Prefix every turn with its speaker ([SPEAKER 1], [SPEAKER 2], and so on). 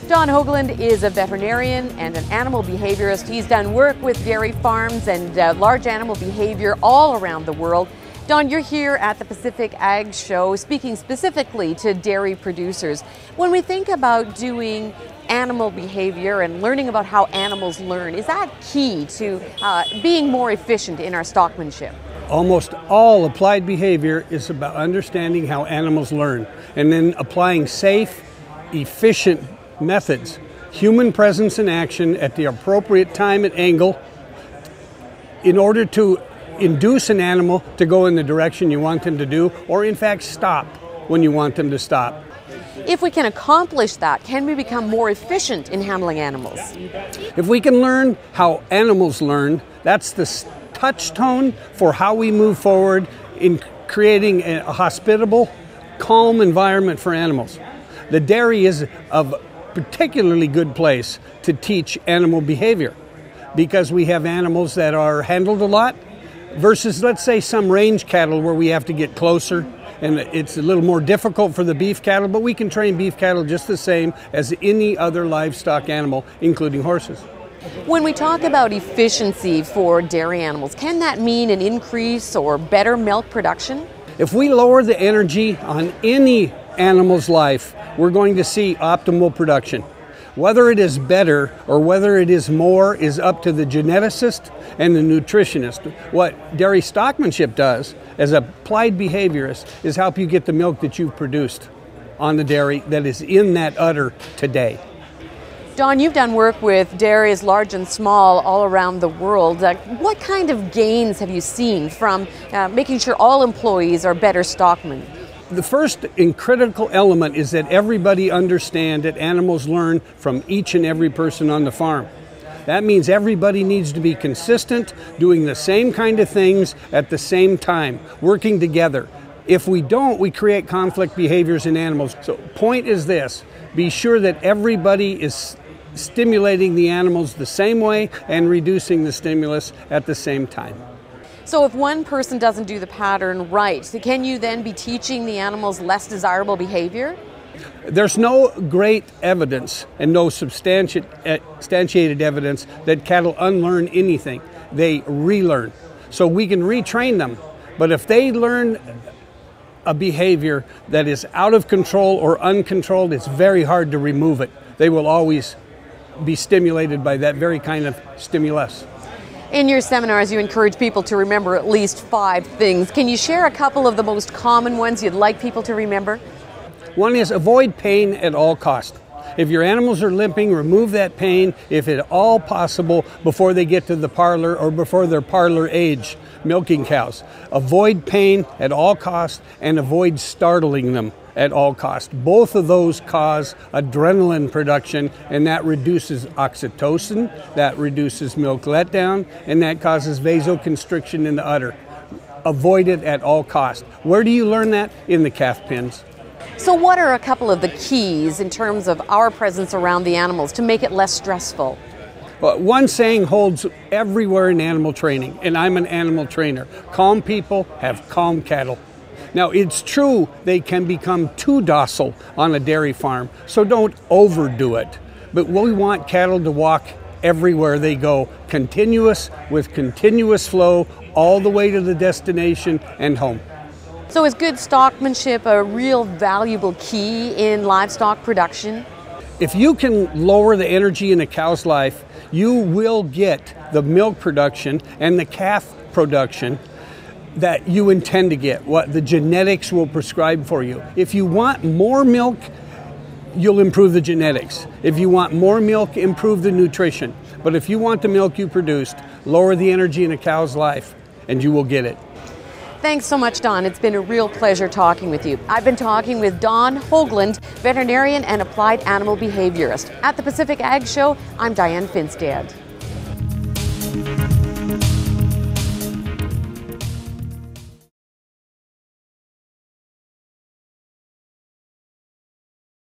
[SPEAKER 1] Don Höglund is a veterinarian and an animal behaviorist. He's done work with dairy farms and large animal behavior all around the world. Don, you're here at the Pacific Ag Show speaking specifically to dairy producers. When we think about doing animal behavior and learning about how animals learn, is that key to being more efficient in our stockmanship?
[SPEAKER 2] Almost all applied behavior is about understanding how animals learn and then applying safe, efficient methods, human presence and action at the appropriate time and angle in order to induce an animal to go in the direction you want them to do, or in fact stop when you want them to stop.
[SPEAKER 1] If we can accomplish that, can we become more efficient in handling animals?
[SPEAKER 2] If we can learn how animals learn, that's the touchstone for how we move forward in creating a hospitable, calm environment for animals. The dairy is a particularly good place to teach animal behavior because we have animals that are handled a lot versus, let's say, some range cattle where we have to get closer and it's a little more difficult for the beef cattle, but we can train beef cattle just the same as any other livestock animal, including horses.
[SPEAKER 1] When we talk about efficiency for dairy animals, can that mean an increase or better milk production?
[SPEAKER 2] If we lower the energy on any animal's life, we're going to see optimal production. Whether it is better or whether it is more is up to the geneticist and the nutritionist. What dairy stockmanship does as applied behaviorist is help you get the milk that you've produced on the dairy that is in that udder today.
[SPEAKER 1] Don, you've done work with dairies large and small all around the world. What kind of gains have you seen from making sure all employees are better stockmen?
[SPEAKER 2] The first and critical element is that everybody understand that animals learn from each and every person on the farm. That means everybody needs to be consistent, doing the same kind of things at the same time, working together. If we don't, we create conflict behaviors in animals. So point is this, be sure that everybody is stimulating the animals the same way and reducing the stimulus at the same time.
[SPEAKER 1] So if one person doesn't do the pattern right, can you then be teaching the animals less desirable behavior?
[SPEAKER 2] There's no great evidence and no substantiated evidence that cattle unlearn anything. They relearn. So we can retrain them, but if they learn a behavior that is out of control or uncontrolled, it's very hard to remove it. They will always be stimulated by that very kind of stimulus.
[SPEAKER 1] In your seminars, you encourage people to remember at least 5 things. Can you share a couple of the most common ones you'd like people to remember?
[SPEAKER 2] One is avoid pain at all costs. If your animals are limping, remove that pain if at all possible before they get to the parlor or before their parlor age, milking cows. Avoid pain at all costs and avoid startling them at all costs. Both of those cause adrenaline production, and that reduces oxytocin, that reduces milk letdown, and that causes vasoconstriction in the udder. Avoid it at all costs. Where do you learn that? In the calf pens.
[SPEAKER 1] So what are a couple of the keys in terms of our presence around the animals to make it less stressful?
[SPEAKER 2] Well, one saying holds everywhere in animal training, and I'm an animal trainer. Calm people have calm cattle. Now, it's true they can become too docile on a dairy farm, so don't overdo it. But we want cattle to walk everywhere they go, continuous with continuous flow, all the way to the destination and home.
[SPEAKER 1] So is good stockmanship a real valuable key in livestock production?
[SPEAKER 2] If you can lower the energy in a cow's life, you will get the milk production and the calf production that you intend to get, what the genetics will prescribe for you. If you want more milk, you'll improve the genetics. If you want more milk, improve the nutrition. But if you want the milk you produced, lower the energy in a cow's life, and you will get it.
[SPEAKER 1] Thanks so much, Don. It's been a real pleasure talking with you. I've been talking with Don Höglund, veterinarian and applied animal behaviorist. At the Pacific Ag Show, I'm Diane Finstad.